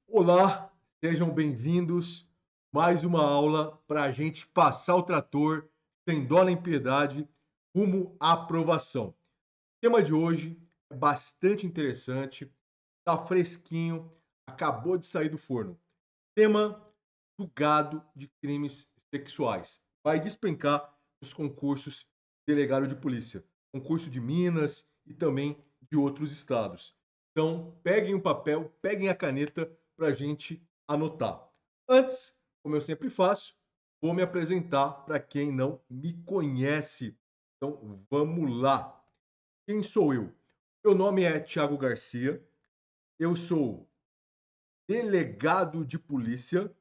Olá, sejam bem-vindos. Mais uma aula para a gente passar o trator sem dó nem piedade, rumo à aprovação. O tema de hoje é bastante interessante, tá fresquinho, acabou de sair do forno. Tema: julgado de crimes sexuais. Vai despencar nos concursos de delegado de polícia, concurso de Minas e também de outros estados. Então, peguem o papel, peguem a caneta para a gente anotar. Antes, como eu sempre faço, vou me apresentar para quem não me conhece. Então, vamos lá. Quem sou eu? Meu nome é Tiago Garcia, eu sou delegado de polícia,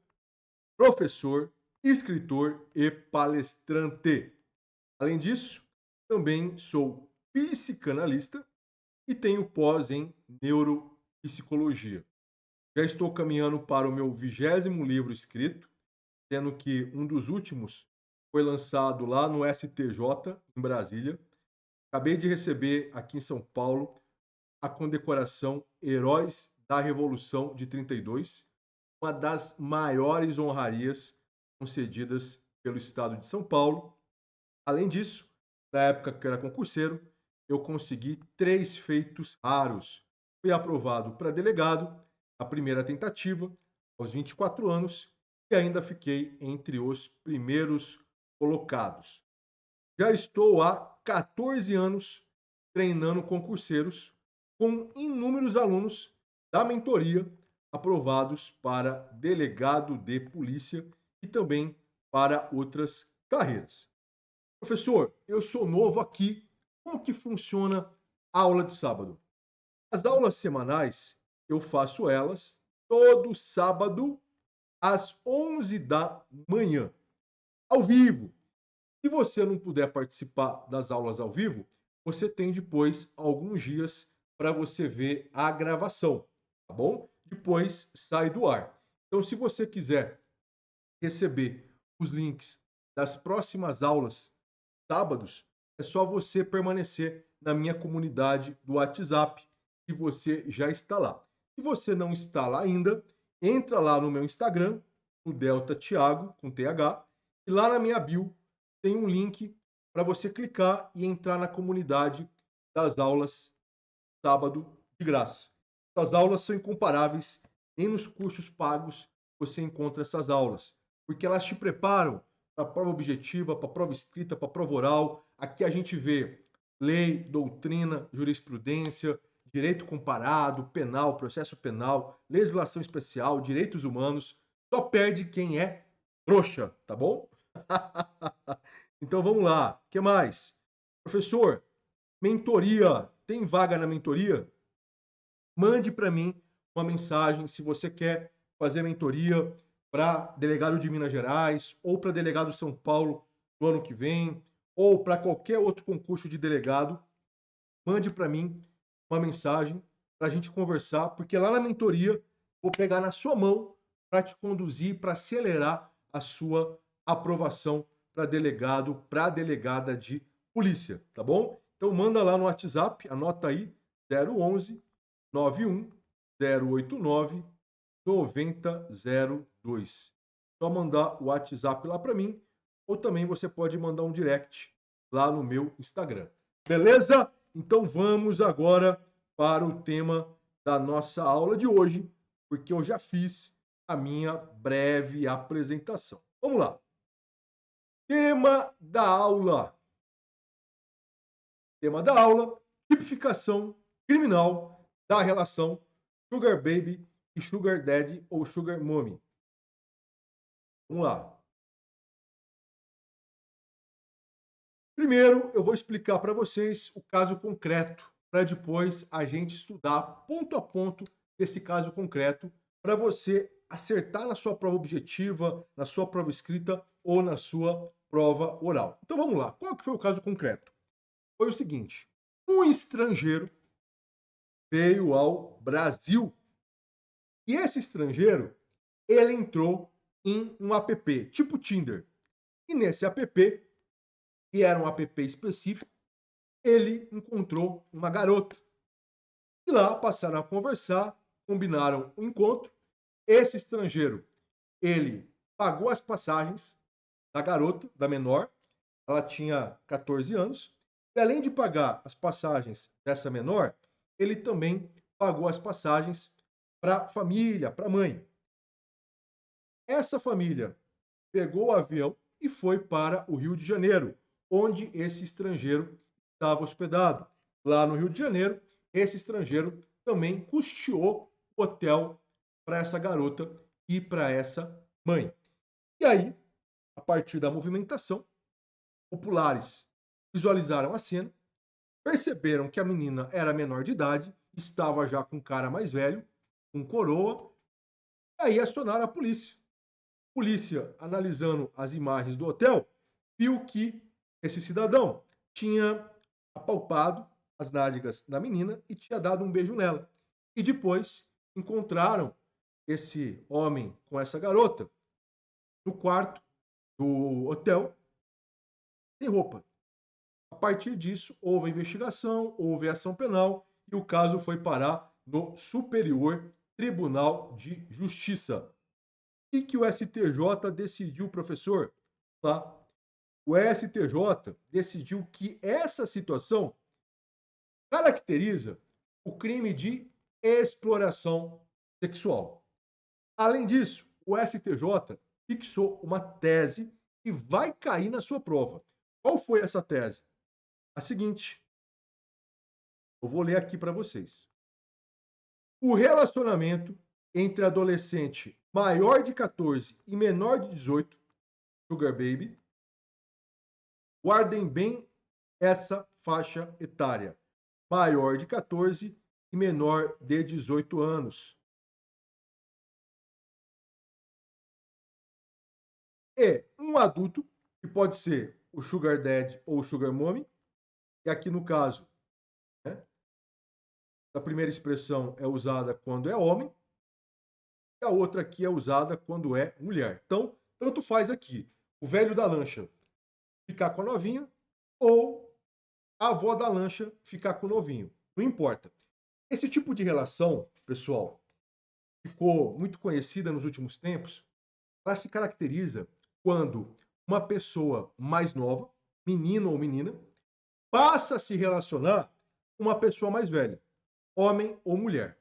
professor, escritor e palestrante. Além disso, também sou psicanalista e tenho pós em neuropsicologia. Já estou caminhando para o meu 20º livro escrito, sendo que um dos últimos foi lançado lá no STJ, em Brasília. Acabei de receber aqui em São Paulo a condecoração Heróis da Revolução de 32, uma das maiores honrarias concedidas pelo Estado de São Paulo. Além disso, na época que eu era concurseiro, eu consegui 3 feitos raros. Fui aprovado para delegado, a primeira tentativa, aos 24 anos, e ainda fiquei entre os primeiros colocados. Já estou há 14 anos treinando concurseiros com inúmeros alunos da mentoria aprovados para delegado de polícia e também para outras carreiras. Professor, eu sou novo aqui. Como que funciona a aula de sábado? As aulas semanais, eu faço elas todo sábado às 11 da manhã, ao vivo. Se você não puder participar das aulas ao vivo, você tem depois alguns dias para você ver a gravação, tá bom? Depois sai do ar. Então, se você quiser receber os links das próximas aulas sábados, é só você permanecer na minha comunidade do WhatsApp, que você já está lá. Se você não está lá ainda, entra lá no meu Instagram, o Delta Thiago, com TH, e lá na minha bio tem um link para você clicar e entrar na comunidade das aulas sábado de graça. Essas aulas são incomparáveis, nem nos cursos pagos você encontra essas aulas, porque elas te preparam para a prova objetiva, para a prova escrita, para a prova oral. Aqui a gente vê lei, doutrina, jurisprudência, direito comparado, penal, processo penal, legislação especial, direitos humanos. Só perde quem é trouxa, tá bom? Então vamos lá. O que mais? Professor, mentoria. Tem vaga na mentoria? Mande para mim uma mensagem se você quer fazer mentoria para delegado de Minas Gerais ou para delegado de São Paulo no ano que vem ou para qualquer outro concurso de delegado. Mande para mim uma mensagem para a gente conversar, porque lá na mentoria vou pegar na sua mão para te conduzir, para acelerar a sua aprovação para delegado, para delegada de polícia, tá bom? Então manda lá no WhatsApp, anota aí, 011 91 089 9002. Só mandar o WhatsApp lá para mim, ou também você pode mandar um direct lá no meu Instagram. Beleza? Então vamos agora para o tema da nossa aula de hoje, porque eu já fiz a minha breve apresentação. Vamos lá. Tema da aula. Tema da aula: tipificação criminal da relação Sugar Baby e Sugar Daddy ou Sugar Mommy. Vamos lá. Primeiro, eu vou explicar para vocês o caso concreto, para depois a gente estudar ponto a ponto esse caso concreto, para você acertar na sua prova objetiva, na sua prova escrita ou na sua prova oral. Então vamos lá. Qual que foi o caso concreto? Foi o seguinte: um estrangeiro veio ao Brasil e esse estrangeiro ele entrou em um app tipo Tinder. E nesse app, que era um app específico, ele encontrou uma garota. E lá passaram a conversar, combinaram o encontro. Esse estrangeiro, ele pagou as passagens da garota, da menor, ela tinha 14 anos, e além de pagar as passagens dessa menor, ele também pagou as passagens para a família, para a mãe. Essa família pegou o avião e foi para o Rio de Janeiro, onde esse estrangeiro estava hospedado. Lá no Rio de Janeiro, esse estrangeiro também custeou o hotel para essa garota e para essa mãe. E aí, a partir da movimentação, populares visualizaram a cena, perceberam que a menina era menor de idade, estava já com um cara mais velho, com coroa, e aí acionaram a polícia. A polícia, analisando as imagens do hotel, viu que esse cidadão tinha apalpado as nádegas da menina e tinha dado um beijo nela. E depois encontraram esse homem com essa garota no quarto do hotel sem roupa. A partir disso, houve a investigação, houve a ação penal e o caso foi parar no Superior Tribunal de Justiça. E que o STJ decidiu, professor? Tá? O STJ decidiu que essa situação caracteriza o crime de exploração sexual. Além disso, o STJ fixou uma tese que vai cair na sua prova. Qual foi essa tese? A seguinte, eu vou ler aqui para vocês. O relacionamento entre adolescente maior de 14 e menor de 18, Sugar Baby, guardem bem essa faixa etária, maior de 14 e menor de 18 anos. E um adulto, que pode ser o Sugar Daddy ou o Sugar Mommy, e aqui no caso, né, a primeira expressão é usada quando é homem, e a outra aqui é usada quando é mulher. Então, tanto faz aqui o velho da lancha ficar com a novinha ou a avó da lancha ficar com o novinho. Não importa. Esse tipo de relação, pessoal, ficou muito conhecida nos últimos tempos. Ela se caracteriza quando uma pessoa mais nova, menino ou menina, passa a se relacionar com uma pessoa mais velha, homem ou mulher.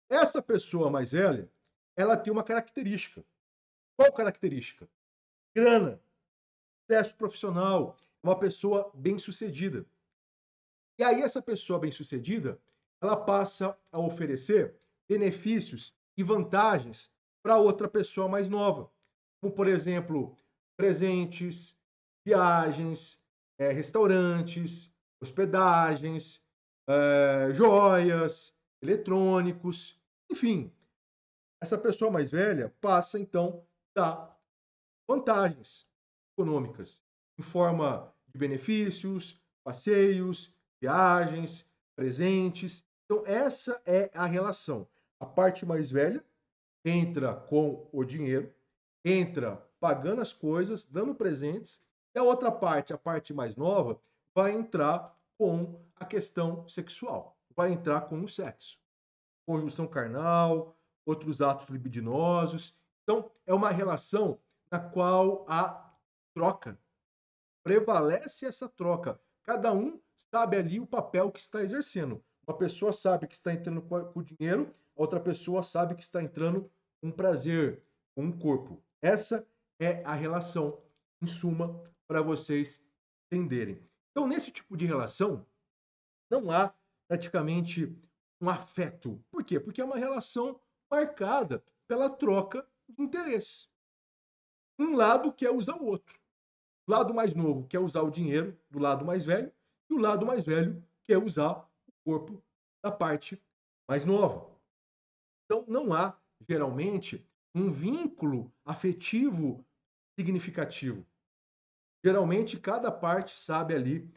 Essa pessoa mais velha, ela tem uma característica. Qual característica? Grana, sucesso profissional, uma pessoa bem-sucedida. E aí essa pessoa bem-sucedida, ela passa a oferecer benefícios e vantagens para outra pessoa mais nova, como por exemplo, presentes, viagens, restaurantes, hospedagens, joias, eletrônicos, enfim. Essa pessoa mais velha passa então a dar vantagens econômicas em forma de benefícios, passeios, viagens, presentes. Então, essa é a relação. A parte mais velha entra com o dinheiro, entra pagando as coisas, dando presentes, e a outra parte, a parte mais nova, vai entrar com a questão sexual, vai entrar com o sexo. Conjunção carnal, outros atos libidinosos. Então, é uma relação na qual a troca prevalece essa troca. Cada um sabe ali o papel que está exercendo. Uma pessoa sabe que está entrando com o dinheiro, a outra pessoa sabe que está entrando com prazer, com um corpo. Essa é a relação, em suma, para vocês entenderem. Então, nesse tipo de relação, não há praticamente um afeto. Por quê? Porque é uma relação marcada pela troca de interesses. Um lado quer usar o outro. O lado mais novo quer usar o dinheiro do lado mais velho e o lado mais velho quer usar o corpo da parte mais nova. Então, não há, geralmente, um vínculo afetivo significativo. Geralmente, cada parte sabe ali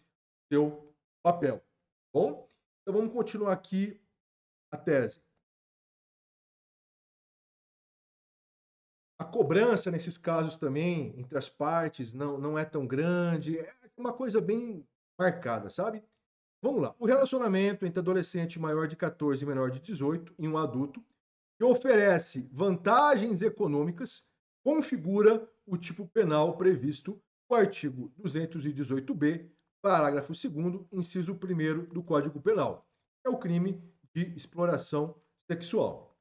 seu papel. Bom? Então, vamos continuar aqui a tese. A cobrança nesses casos também, entre as partes, não é tão grande, é uma coisa bem marcada, sabe? Vamos lá. O relacionamento entre adolescente maior de 14 e menor de 18 e um adulto que oferece vantagens econômicas, configura o tipo penal previsto no artigo 218b, parágrafo 2º, inciso 1º do Código Penal. É o crime de exploração sexual.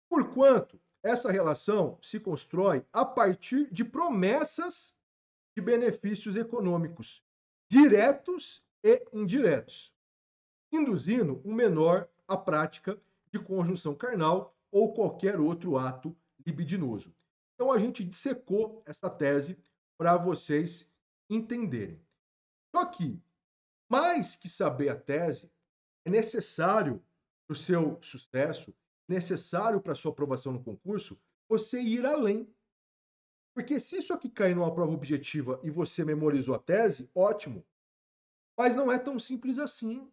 Porquanto essa relação se constrói a partir de promessas de benefícios econômicos, diretos e indiretos, induzindo o menor à prática de conjunção carnal ou qualquer outro ato libidinoso. Então a gente dissecou essa tese para vocês entenderem. Só que, mais que saber a tese, é necessário para o seu sucesso, necessário para a sua aprovação no concurso, você ir além. Porque se isso aqui cair numa prova objetiva e você memorizou a tese, ótimo. Mas não é tão simples assim.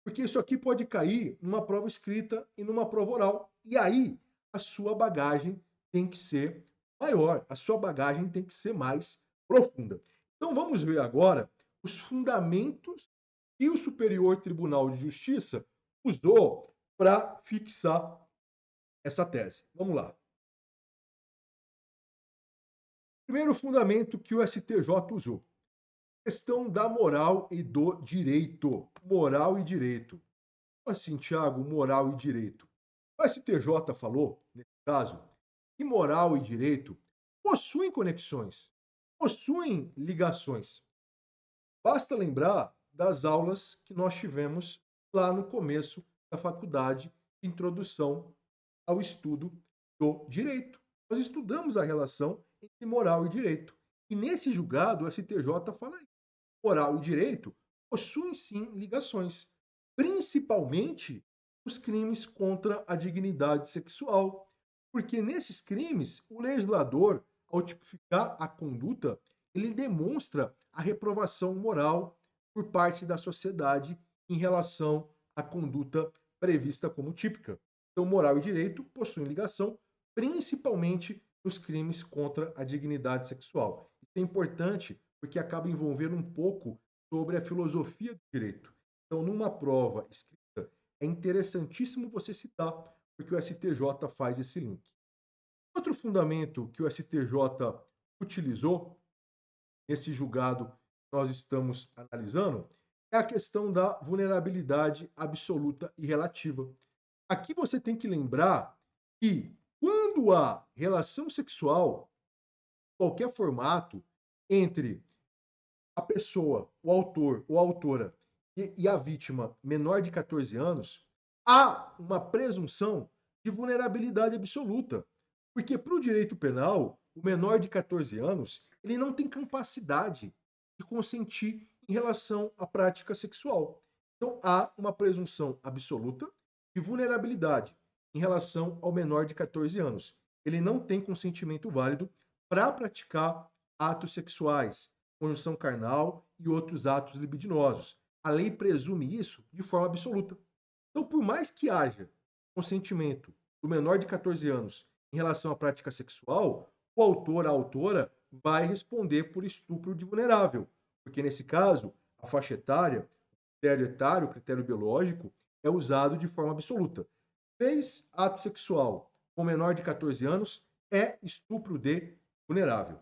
Porque isso aqui pode cair numa prova escrita e numa prova oral. E aí, a sua bagagem tem que ser maior, a sua bagagem tem que ser mais profunda. Então vamos ver agora os fundamentos que o Superior Tribunal de Justiça usou para fixar essa tese. Vamos lá. Primeiro fundamento que o STJ usou: questão da moral e do direito. Moral e direito. Assim, Tiago, moral e direito. O STJ falou, nesse caso, que moral e direito possuem conexões, possuem ligações. Basta lembrar das aulas que nós tivemos lá no começo da faculdade de introdução ao estudo do direito. Nós estudamos a relação entre moral e direito. E nesse julgado, o STJ fala aí, moral e direito possuem sim ligações, principalmente os crimes contra a dignidade sexual, porque nesses crimes o legislador, ao tipificar a conduta, ele demonstra a reprovação moral por parte da sociedade em relação à conduta prevista como típica. Então, moral e direito possuem ligação, principalmente nos crimes contra a dignidade sexual. Isso é importante porque acaba envolvendo um pouco sobre a filosofia do direito. Então, numa prova escrita, é interessantíssimo você citar, porque o STJ faz esse link. Outro fundamento que o STJ utilizou nesse julgado que nós estamos analisando é a questão da vulnerabilidade absoluta e relativa. Aqui você tem que lembrar que quando há relação sexual, qualquer formato, entre a pessoa, o autor ou a autora e a vítima menor de 14 anos, há uma presunção de vulnerabilidade absoluta. Porque para o direito penal, o menor de 14 anos, ele não tem capacidade de consentir em relação à prática sexual. Então há uma presunção absoluta de vulnerabilidade em relação ao menor de 14 anos. Ele não tem consentimento válido para praticar atos sexuais, conjunção carnal e outros atos libidinosos. A lei presume isso de forma absoluta. Então, por mais que haja consentimento do menor de 14 anos em relação à prática sexual, o autor, a autora, vai responder por estupro de vulnerável, porque nesse caso, a faixa etária, o critério etário, o critério biológico, é usado de forma absoluta. Fez ato sexual com menor de 14 anos, é estupro de vulnerável.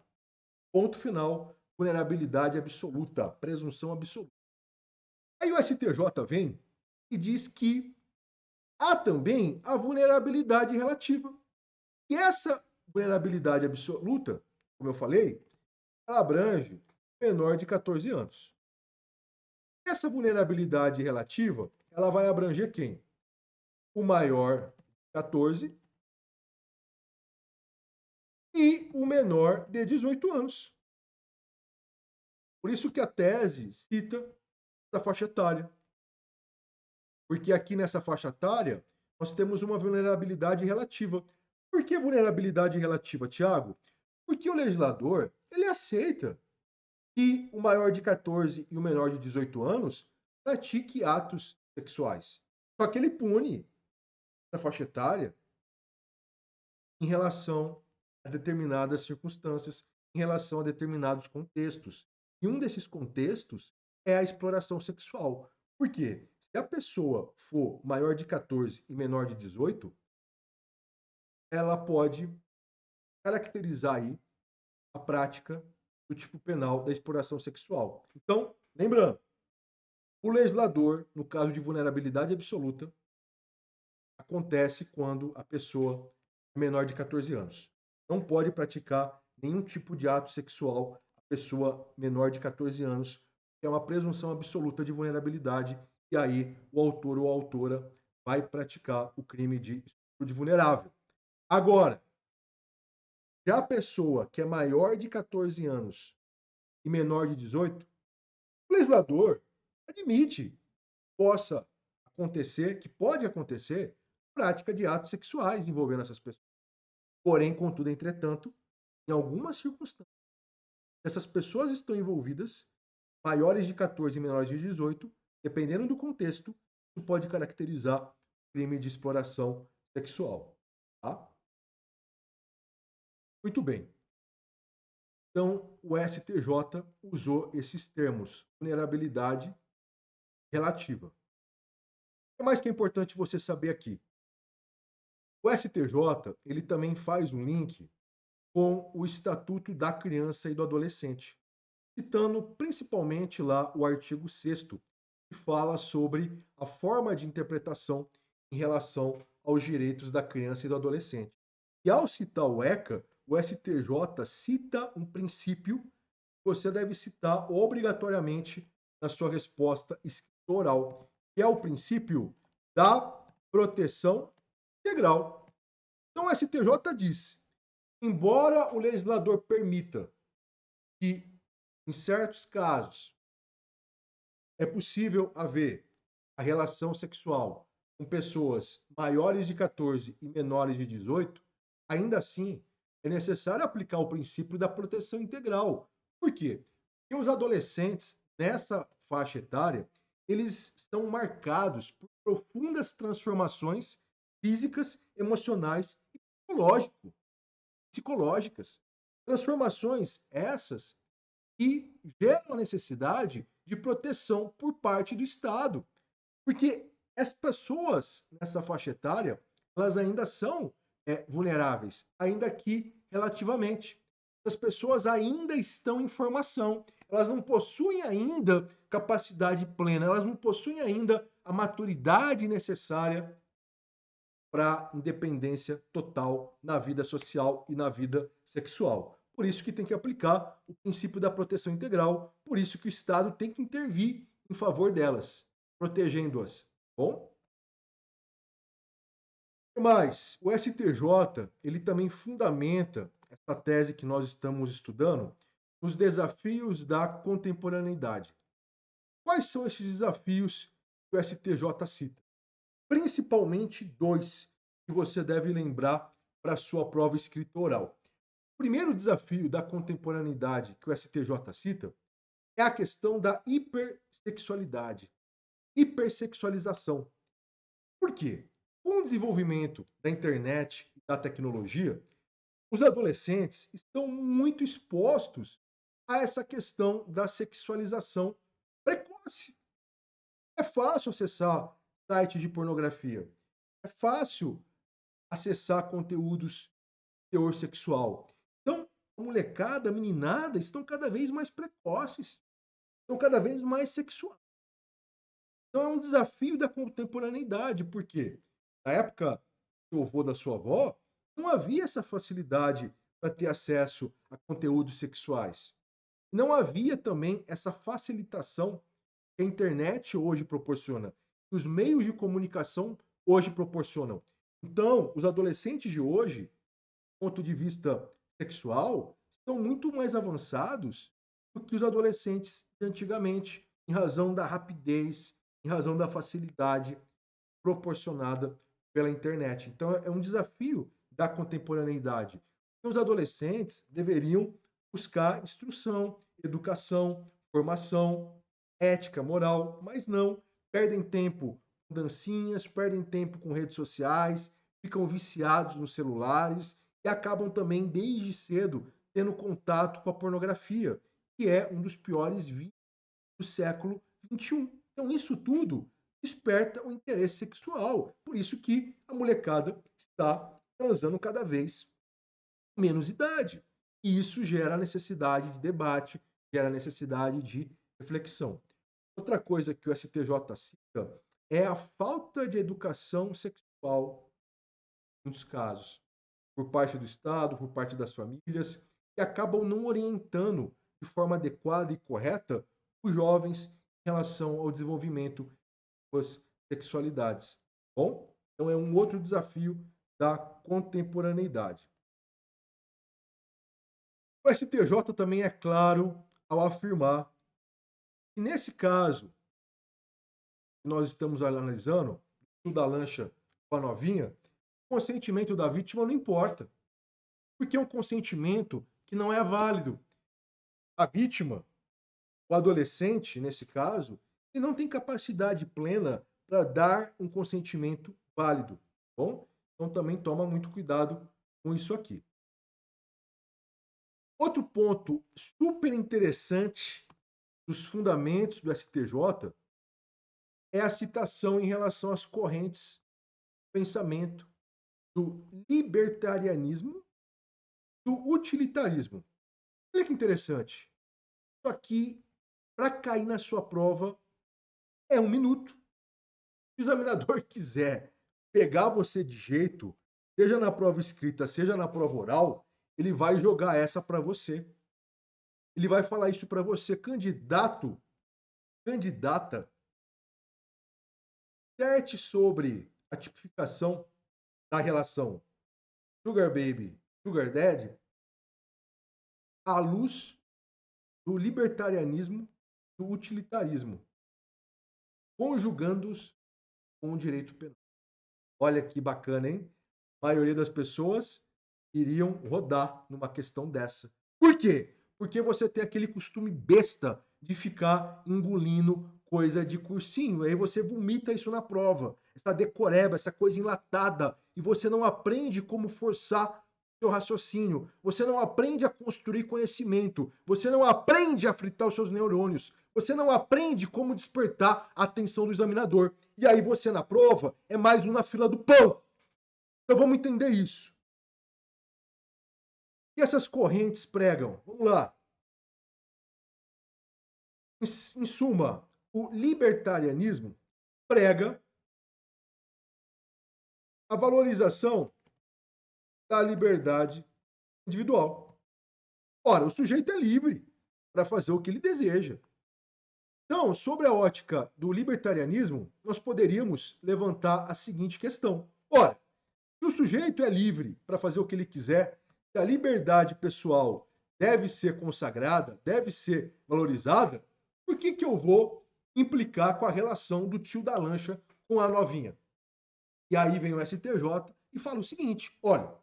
Ponto final, vulnerabilidade absoluta, presunção absoluta. Aí o STJ vem e diz que há também a vulnerabilidade relativa. E essa vulnerabilidade absoluta, como eu falei, ela abrange menor de 14 anos. Essa vulnerabilidade relativa, ela vai abranger quem? O maior de 14 e o menor de 18 anos. Por isso que a tese cita essa faixa etária. Porque aqui nessa faixa etária, nós temos uma vulnerabilidade relativa. Por que vulnerabilidade relativa, Tiago? Porque o legislador, ele aceita que o maior de 14 e o menor de 18 anos pratique atos sexuais. Só que ele pune essa faixa etária em relação a determinadas circunstâncias, em relação a determinados contextos. E um desses contextos é a exploração sexual. Por quê? Se a pessoa for maior de 14 e menor de 18, ela pode caracterizar aí a prática do tipo penal da exploração sexual. Então, lembrando, o legislador, no caso de vulnerabilidade absoluta, acontece quando a pessoa é menor de 14 anos. Não pode praticar nenhum tipo de ato sexual a pessoa menor de 14 anos, que é uma presunção absoluta de vulnerabilidade, e aí o autor ou a autora vai praticar o crime de estupro de vulnerável. Agora, já a pessoa que é maior de 14 anos e menor de 18, o legislador admite que possa acontecer, que pode acontecer, prática de atos sexuais envolvendo essas pessoas. Porém, contudo, entretanto, em algumas circunstâncias, essas pessoas estão envolvidas, maiores de 14 e menores de 18, dependendo do contexto, isso pode caracterizar crime de exploração sexual. Tá? Muito bem. Então, o STJ usou esses termos, vulnerabilidade relativa. O que mais que é importante você saber aqui? O STJ, ele também faz um link com o Estatuto da Criança e do Adolescente, citando principalmente lá o artigo 6º, que fala sobre a forma de interpretação em relação aos direitos da criança e do adolescente. E ao citar o ECA, o STJ cita um princípio que você deve citar obrigatoriamente na sua resposta escritural, que é o princípio da proteção integral. Então o STJ diz: embora o legislador permita que, em certos casos, é possível haver a relação sexual com pessoas maiores de 14 e menores de 18, ainda assim é necessário aplicar o princípio da proteção integral. Por quê? Porque os adolescentes nessa faixa etária, eles estão marcados por profundas transformações físicas, emocionais e psicológicas. Transformações essas que geram a necessidade de proteção por parte do Estado. Porque as pessoas nessa faixa etária, elas ainda são vulneráveis, ainda que relativamente. As pessoas ainda estão em formação, elas não possuem ainda capacidade plena, elas não possuem ainda a maturidade necessária para independência total na vida social e na vida sexual. Por isso que tem que aplicar o princípio da proteção integral, por isso que o Estado tem que intervir em favor delas, protegendo-as. Bom? Mas o STJ, ele também fundamenta essa tese que nós estamos estudando nos desafios da contemporaneidade. Quais são esses desafios que o STJ cita? Principalmente dois que você deve lembrar para a sua prova escrita oral. O primeiro desafio da contemporaneidade que o STJ cita é a questão da hipersexualidade, hipersexualização. Por quê? Com o desenvolvimento da internet e da tecnologia, os adolescentes estão muito expostos a essa questão da sexualização precoce. É fácil acessar sites de pornografia. É fácil acessar conteúdos de teor sexual. Então, a molecada, a meninada, estão cada vez mais precoces, estão cada vez mais sexuais. Então, é um desafio da contemporaneidade, porque na época do avô da sua avó, não havia essa facilidade para ter acesso a conteúdos sexuais. Não havia também essa facilitação que a internet hoje proporciona, que os meios de comunicação hoje proporcionam. Então, os adolescentes de hoje, do ponto de vista sexual, estão muito mais avançados do que os adolescentes de antigamente, em razão da rapidez, em razão da facilidade proporcionada pela internet. Então, é um desafio da contemporaneidade. Os adolescentes deveriam buscar instrução, educação, formação, ética, moral, mas não. Perdem tempo com dancinhas, perdem tempo com redes sociais, ficam viciados nos celulares e acabam também, desde cedo, tendo contato com a pornografia, que é um dos piores vícios do século XXI. Então, isso tudo desperta o interesse sexual. Por isso que a molecada está transando cada vez menos idade. E isso gera necessidade de debate, gera necessidade de reflexão. Outra coisa que o STJ cita é a falta de educação sexual, em muitos casos, por parte do Estado, por parte das famílias, que acabam não orientando de forma adequada e correta os jovens em relação ao desenvolvimento das sexualidades. Bom, então é um outro desafio da contemporaneidade. O STJ também é claro ao afirmar que, nesse caso que nós estamos analisando, o da lancha com a novinha, o consentimento da vítima não importa, porque é um consentimento que não é válido. A vítima, o adolescente, nesse caso, ele não tem capacidade plena para dar um consentimento válido, tá bom? Então também toma muito cuidado com isso aqui. Outro ponto super interessante dos fundamentos do STJ é a citação em relação às correntes de pensamento do libertarianismo e do utilitarismo. Olha que interessante. Isso aqui, para cair na sua prova, é 1 minuto. Se o examinador quiser pegar você de jeito, seja na prova escrita, seja na prova oral, ele vai jogar essa para você. Ele vai falar isso para você, candidato, candidata, certe sobre a tipificação da relação Sugar Baby, Sugar Daddy, à luz do libertarianismo, do utilitarismo, conjugando-os com o direito penal. Olha que bacana, hein? A maioria das pessoas iriam rodar numa questão dessa. Por quê? Porque você tem aquele costume besta de ficar engolindo coisa de cursinho. Aí você vomita isso na prova. Essa decoreba, essa coisa enlatada. E você não aprende como forçar seu raciocínio. Você não aprende a construir conhecimento. Você não aprende a fritar os seus neurônios. Você não aprende como despertar a atenção do examinador. E aí você na prova é mais um na fila do pão. Então vamos entender isso. E essas correntes pregam? Vamos lá. Em suma, o libertarianismo prega a valorização da liberdade individual. Ora, o sujeito é livre para fazer o que ele deseja. Então, sobre a ótica do libertarianismo, nós poderíamos levantar a seguinte questão. Ora, se o sujeito é livre para fazer o que ele quiser, se a liberdade pessoal deve ser consagrada, deve ser valorizada, por que eu vou implicar com a relação do tio da lancha com a novinha? E aí vem o STJ e fala o seguinte: olha,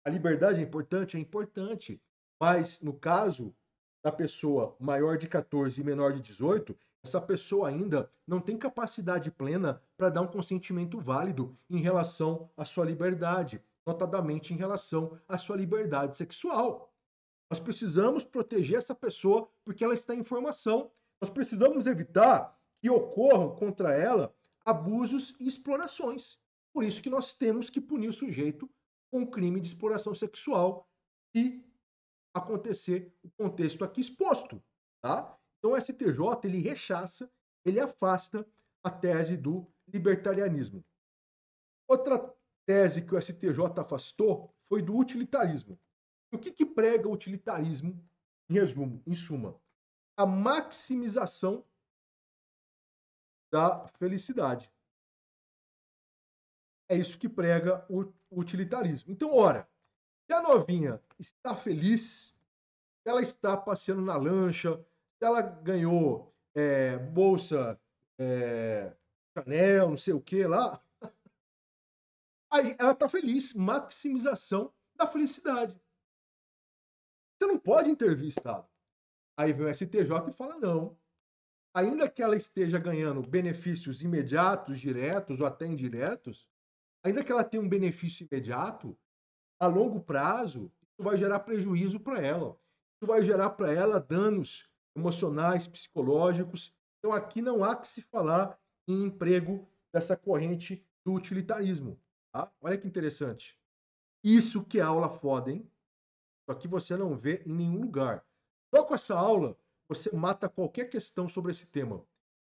a liberdade é importante, mas no caso da pessoa maior de 14 e menor de 18, essa pessoa ainda não tem capacidade plena para dar um consentimento válido em relação à sua liberdade, notadamente em relação à sua liberdade sexual. Nós precisamos proteger essa pessoa porque ela está em formação. Nós precisamos evitar que ocorram contra ela abusos e explorações. Por isso que nós temos que punir o sujeito com crime de exploração sexual e acontecer o contexto aqui exposto, tá? Então o STJ ele rechaça, ele afasta a tese do libertarianismo. Outra tese que o STJ afastou foi do utilitarismo. O que prega o utilitarismo, em resumo, em suma? A maximização da felicidade. É isso que prega o utilitarismo. Então, ora, se a novinha está feliz, se ela está passeando na lancha, se ela ganhou bolsa Chanel, não sei o que lá, aí ela está feliz. Maximização da felicidade. Você não pode intervir, Estado. Aí vem o STJ e fala: não. Ainda que ela esteja ganhando benefícios imediatos, diretos ou até indiretos, ainda que ela tenha um benefício imediato, a longo prazo, isso vai gerar prejuízo para ela. Isso vai gerar para ela danos emocionais, psicológicos. Então aqui não há que se falar em emprego dessa corrente do utilitarismo. Tá? Olha que interessante. Isso que é aula foda, hein? Só que você não vê em nenhum lugar. Só com essa aula, você mata qualquer questão sobre esse tema.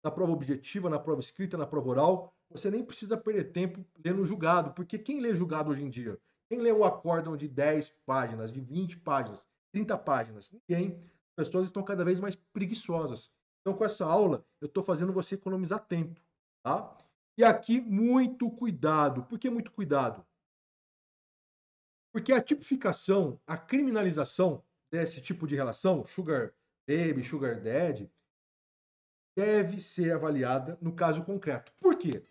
Na prova objetiva, na prova escrita, na prova oral, você nem precisa perder tempo lendo julgado, porque quem lê julgado hoje em dia? Quem lê um acórdão de 10 páginas, de 20 páginas, 30 páginas? Ninguém. As pessoas estão cada vez mais preguiçosas. Então, com essa aula, eu estou fazendo você economizar tempo, tá? E aqui, muito cuidado. Por que muito cuidado? Porque a tipificação, a criminalização desse tipo de relação, sugar baby, sugar daddy, deve ser avaliada no caso concreto. Por quê?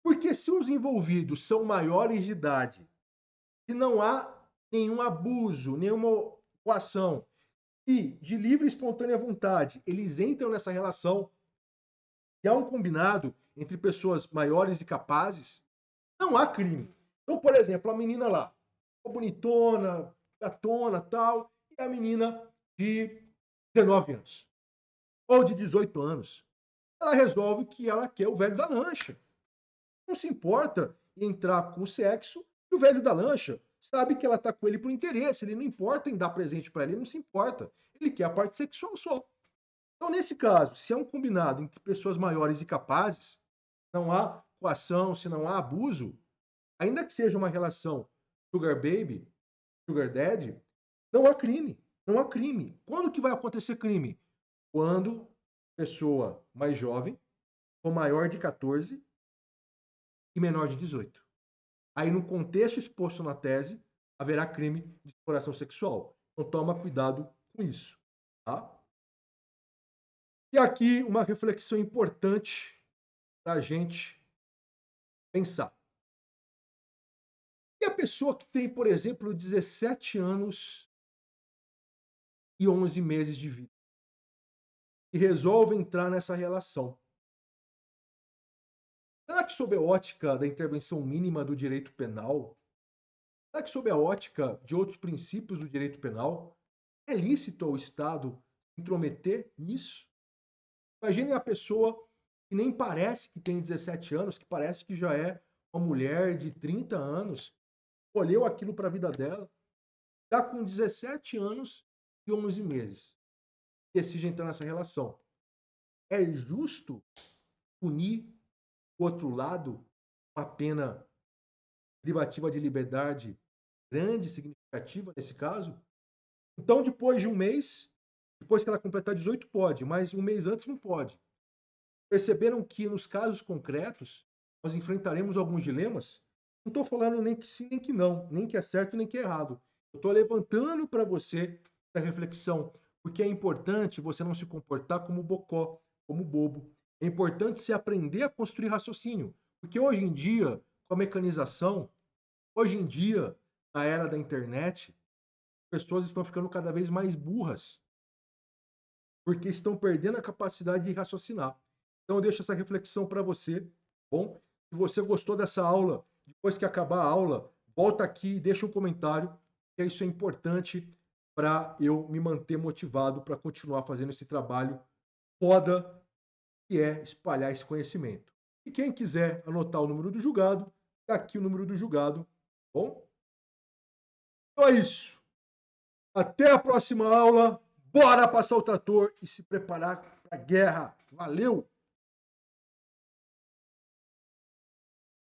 Porque se os envolvidos são maiores de idade, se não há nenhum abuso, nenhuma coação, e de livre e espontânea vontade eles entram nessa relação, e há um combinado entre pessoas maiores e capazes, não há crime. Então, por exemplo, a menina lá, bonitona, gatona, tal, e a menina de 19 anos, ou de 18 anos, ela resolve que ela quer o velho da lancha. Não se importa em entrar com o sexo, e o velho da lancha sabe que ela está com ele por interesse, ele não importa em dar presente para ele, ele não se importa. Ele quer a parte sexual só. Então, nesse caso, se é um combinado entre pessoas maiores e capazes, não há coação, se não há abuso, ainda que seja uma relação sugar baby, sugar daddy, não há crime. Não há crime. Quando que vai acontecer crime? Quando pessoa mais jovem, ou maior de 14 e menor de 18. Aí, no contexto exposto na tese, haverá crime de exploração sexual. Então, toma cuidado com isso. Tá? E aqui uma reflexão importante para a gente pensar. E a pessoa que tem, por exemplo, 17 anos e 11 meses de vida e resolve entrar nessa relação. Será que, sob a ótica da intervenção mínima do direito penal, será que, sob a ótica de outros princípios do direito penal, é lícito ao Estado se intrometer nisso? Imagine a pessoa que nem parece que tem 17 anos, que parece que já é uma mulher de 30 anos, escolheu aquilo para a vida dela, está com 17 anos e 11 meses, decide entrar nessa relação. É justo punir o outro lado com a pena privativa de liberdade grande, significativa nesse caso? Então, depois de um mês, depois que ela completar 18, pode, mas um mês antes não pode. Perceberam que nos casos concretos nós enfrentaremos alguns dilemas? Não estou falando nem que sim, nem que não, nem que é certo, nem que é errado. Eu estou levantando para você essa reflexão, porque é importante você não se comportar como bocó, como bobo. É importante você aprender a construir raciocínio, porque hoje em dia, com a mecanização, hoje em dia, na era da internet, pessoas estão ficando cada vez mais burras, porque estão perdendo a capacidade de raciocinar. Então eu deixo essa reflexão para você, bom? Se você gostou dessa aula, depois que acabar a aula, volta aqui e deixa um comentário, porque isso é importante para eu me manter motivado para continuar fazendo esse trabalho foda que é espalhar esse conhecimento. E quem quiser anotar o número do julgado, tá aqui o número do julgado, bom? Então é isso. Até a próxima aula. Bora passar o trator e se preparar para a guerra. Valeu!